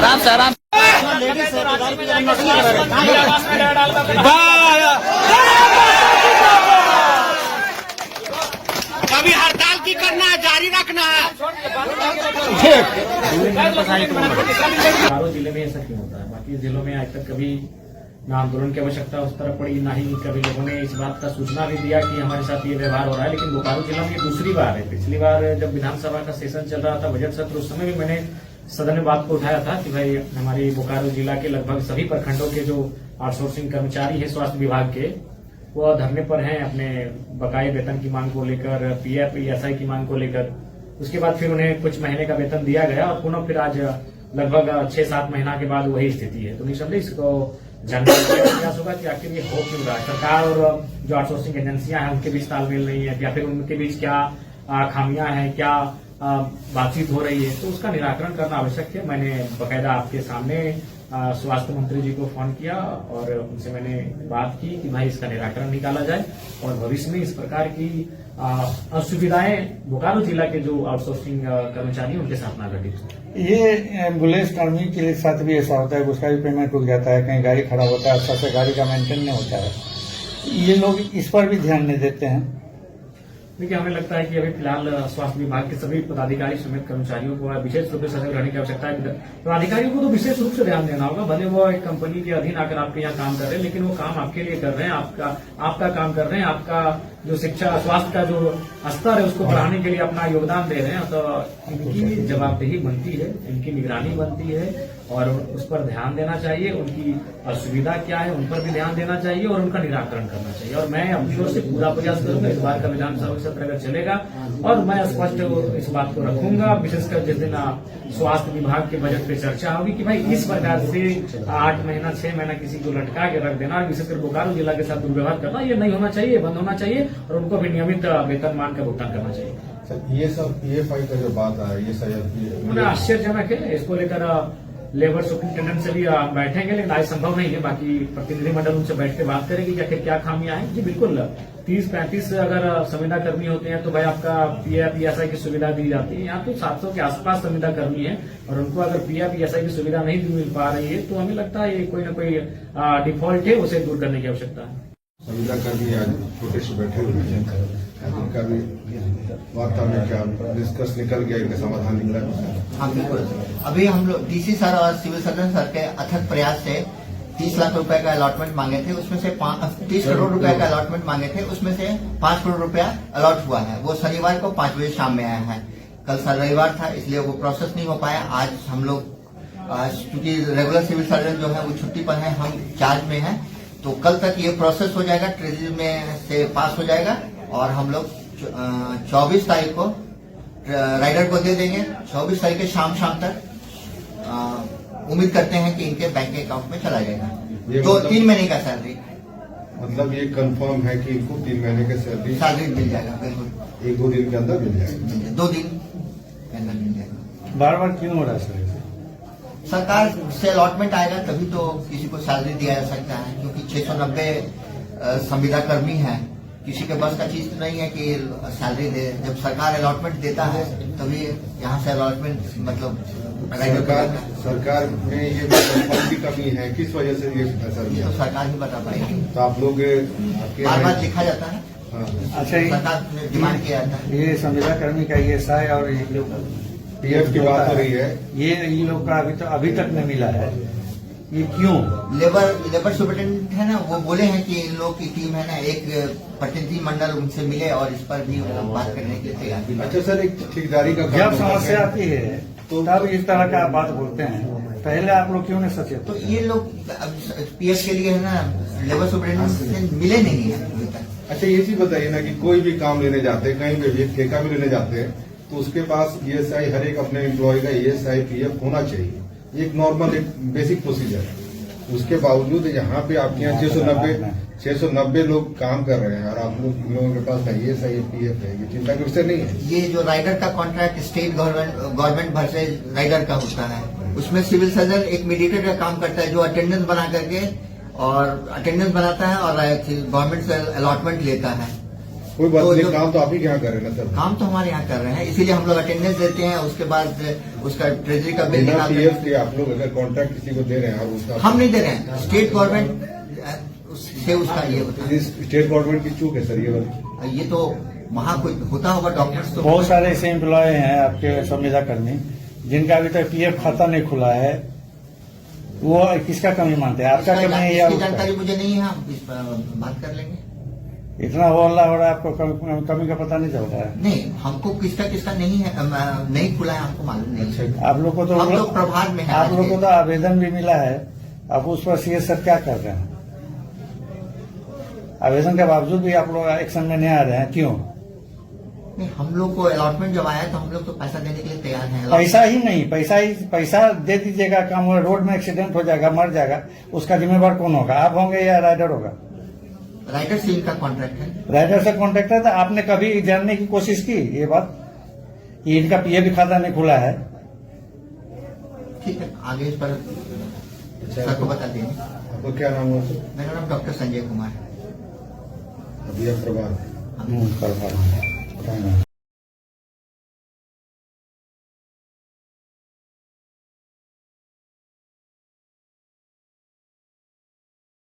आराम से आराम। कभी हड़ताल की करना है, जारी रखना है। चारों जिले में ऐसा क्यों होता है? बाकी जिलों में आज तक कभी ना आंदोलन की आवश्यकता उस तरफ पड़ी, ना ही कभी लोगों ने इस बात का सूचना भी दिया कि हमारे साथ ये व्यवहार हो रहा है। लेकिन बोकारो जिला में ये दूसरी बार है। पिछली बार जब विधानसभा का सेशन चल रहा था, बजट सत्र, उस समय भी मैंने सदन में बात को उठाया था कि भाई हमारे बोकारो जिला के लगभग सभी प्रखंडों के जो आउटसोर्सिंग कर्मचारी है स्वास्थ्य विभाग के, वो धरने पर हैं अपने बकाये वेतन की मांग को लेकर, पीएफ ईएसआई की मांग को लेकर। उसके बाद फिर उन्हें कुछ महीने का वेतन दिया गया और पुनः फिर आज लगभग 6-7 महीना के बाद वही स्थिति है। तो निसंदेह इसको जानने का प्रयास होगा कि आखिर ये हो क्यों रहा है। सरकार और जो आउटसोर्सिंग एजेंसियां हैं उनके बीच तालमेल नहीं है, या फिर उनके बीच क्या खामियां हैं, क्या बातचीत हो रही है, तो उसका निराकरण करना आवश्यक है। मैंने बाकायदा आपके सामने स्वास्थ्य मंत्री जी को फोन किया और उनसे मैंने बात की कि भाई इसका निराकरण निकाला जाए और भविष्य में इस प्रकार की असुविधाएं बोकारो जिला के जो आउटसोर्सिंग कर्मचारी उनके साथ ना घटित हो। ये एम्बुलेंस कर्मी के साथ भी ऐसा होता है, उसका भी पेमेंट रुक जाता है, कहीं गाड़ी खराब होता है, अच्छा से गाड़ी का मेंटेन नहीं होता है। ये लोग इस पर भी ध्यान नहीं देते हैं। देखिए, हमें लगता है कि अभी फिलहाल स्वास्थ्य विभाग के सभी पदाधिकारी समेत कर्मचारियों को विशेष रूप से सजग रहने की आवश्यकता है। पदाधिकारियों को तो विशेष रूप से ध्यान देना होगा। भले वो एक कंपनी के अधीन आकर आपके यहाँ काम कर रहे हैं, लेकिन वो काम आपके लिए कर रहे हैं, आपका काम कर रहे हैं, आपका जो शिक्षा स्वास्थ्य का जो स्तर है उसको बढ़ाने के लिए अपना योगदान दे रहे हैं। तो इनकी जवाबदेही बनती है, इनकी निगरानी बनती है और उस पर ध्यान देना चाहिए। उनकी असुविधा क्या है उन पर भी ध्यान देना चाहिए और उनका निराकरण करना चाहिए। और मैं अपनी ओर से पूरा प्रयास करूंगा इस बार का विधानसभा सत्र अगर चलेगा, और मैं स्पष्ट इस बात को रखूंगा, विशेषकर जिस दिन स्वास्थ्य विभाग के बजट पे चर्चा होगी कि भाई इस प्रकार से 8 महीना 6 महीना किसी को लटका के रख देना और विशेषकर बोकारो जिला के साथ दुर्व्यवहार करना, ये नहीं होना चाहिए, बंद होना चाहिए और उनको भी नियमित वेतनमान का भुगतान करना चाहिए। सर, ये सब पीएफआई का जो बात है, ये सब आश्चर्यजनक है। इसको लेकर लेबर सुप्रिंटेंडेंट से भी बैठेंगे, लेकिन आज संभव नहीं है। बाकी प्रतिनिधिमंडल उनसे बैठ के बात करेगी कि आखिर क्या खामियां हैं। जी बिल्कुल, 30-35 अगर संविदा कर्मी होते हैं तो भाई आपका पीएफ ईएसआई की सुविधा दी जाती है। यहाँ तो 700 के आसपास संविदा कर्मी है और उनको अगर पीएफ ईएसआई की सुविधा नहीं मिल पा रही है तो हमें लगता है ये कोई ना कोई डिफॉल्ट है, उसे दूर करने की आवश्यकता है। संविदा कर्मी आज छोटे से बैठे हुए हैं, उनका भी वार्ता में क्या डिस्कस निकल गया, इनका समाधान निकला। हाँ बिल्कुल, अभी हम लोग डीसी सर और सिविल सर्जन सर के अथक प्रयास से 30 लाख रुपए का अलॉटमेंट मांगे थे, उसमें से 30 करोड़ रुपए का अलॉटमेंट मांगे थे, उसमें से 5 करोड़ रुपया अलॉट हुआ है। वो शनिवार को 5 बजे शाम में आया है। कल सर रविवार था इसलिए वो प्रोसेस नहीं हो पाया। आज हम लोग क्योंकि रेगुलर सिविल सर्जन जो है वो छुट्टी पर है, हम चार्ज में हैं, तो कल तक ये प्रोसेस हो जाएगा, ट्रेजरी में से पास हो जाएगा और हम लोग 24 तारीख को राइडर को दे देंगे। 24 तारीख के शाम तक उम्मीद करते हैं कि इनके बैंक अकाउंट में चला जाएगा। तो 3 महीने का सैलरी, मतलब ये कंफर्म है कि इनको 3 महीने का सैलरी मिल जाएगा। बिल्कुल 1-2 दिन के अंदर मिल जाएगा, 2 दिन के अंदर मिल जाएगा। बार बार क्यों हो रहा है सर? सरकार से अलॉटमेंट आएगा तभी तो किसी को सैलरी दिया जा सकता है, क्योंकि 690 संविदा कर्मी है, किसी के बस का चीज तो नहीं है कि सैलरी दे। जब सरकार अलॉटमेंट देता है तभी यहाँ से अलॉटमेंट मतलब सरकार में ये फंड की कमी है, किस वजह से ये तो सरकार ही बता पाएगी। तो आप लोग बार बार लिखा जाता है। अच्छा, सरकार ने डिमांड किया जाता है। ये संविदा कर्मी का ईएसआई और पीएफ की बात हो रही है, ये इन लोग का अभी तक नहीं मिला है, ये क्यों? लेबर सुपरिटेंडेंट है ना, वो बोले हैं कि इन लोग की टीम है ना, एक प्रतिनिधि मंडल उनसे मिले और इस पर भी बात करने के लिए तैयार। अच्छा सर, एक ठेकेदारी का जब समस्या आती है तो तब इस तरह का बात बोलते हैं, पहले आप लोग क्यों नहीं सचेत? तो ये लोग पीएफ के लिए है ना, लेबर सुपरिटेंडेंट से मिले नहीं है अभी तक। अच्छा, ये चीज बताइए ना कि कोई भी काम लेने जाते हैं, कहीं भी ठेका भी लेने जाते हैं, तो उसके पास ईएसआई, हर एक अपने एम्प्लॉय का ईएसआई पीएफ होना चाहिए, एक नॉर्मल एक बेसिक प्रोसीजर है। उसके बावजूद यहाँ पे आपके यहाँ 690 लोग काम कर रहे हैं और आप लोगों के पास ईएसआई पीएफ है, ये चिंता का विषय नहीं है। ये जो राइडर का कॉन्ट्रैक्ट स्टेट गवर्नमेंट भर से राइडर का होता है, उसमें सिविल सर्जन एक मीडिएटर का काम करता है जो अटेंडेंस बना करके और अटेंडेंस बनाता है और गवर्नमेंट से अलॉटमेंट लेता है। कोई बात तो नहीं, जो- काम तो आप ही के यहाँ कर रहे हैं ना सर। काम तो हमारे यहाँ कर रहे हैं, इसीलिए हम लोग अटेंडेंस देते हैं, उसके बाद उसका ट्रेजरी का बिल बिना निकालते पीएफ हैं। के आप लोग अगर कॉन्ट्रैक्ट किसी को दे रहे हैं और उसका हम नहीं दे रहे हैं, स्टेट गवर्नमेंट से उसका ये होता है। इस स्टेट गवर्नमेंट की चूक है सर ये वाली। ये तो वहाँ कोई होता होगा, डॉक्टर्स तो बहुत सारे ऐसे एम्प्लॉय हैं आपके संविदा कर्मी जिनका अभी तक पीएफ खाता नहीं खुला है, वो किसका कमी मानते हैं, आपका कमी है या इसकी उसका? जानकारी मुझे नहीं है, हम इस पर बात कर लेंगे। इतना हल्ला हो रहा है, आपको कमी का पता नहीं चल रहा है? नहीं, हमको किसका किसका नहीं है, नहीं खुला है, हमको मालूम नहीं है। अच्छा, आप लोग को तो हम लोग प्रभार में हैं आप आज लोग को के। तो आवेदन भी मिला है, अब उस पर सीएस सर क्या कर रहे हैं? आवेदन के बावजूद भी आप लोग एक्शन में नहीं आ रहे हैं, क्यों? नहीं, हम लोग को अलॉटमेंट जब आया तो हम लोग तो पैसा देने के लिए तैयार हैं। पैसा ही नहीं, पैसा दे दीजिएगा, काम हो, रोड में एक्सीडेंट हो जाएगा, मर जाएगा, उसका जिम्मेवार कौन होगा, आप होंगे या राइडर होगा? राइटर से इनका कॉन्ट्रैक्ट है। राइडर से कॉन्ट्रैक्ट है, तो आपने कभी जानने की कोशिश की ये बात कि इनका पीएफ भी खाता नहीं खुला है? ठीक है, आगे इस पर सर को बता देंगे। आपको क्या नाम हुआ सर? मेरा नाम डॉक्टर संजय कुमार है। अभी आप प्रभार। करवा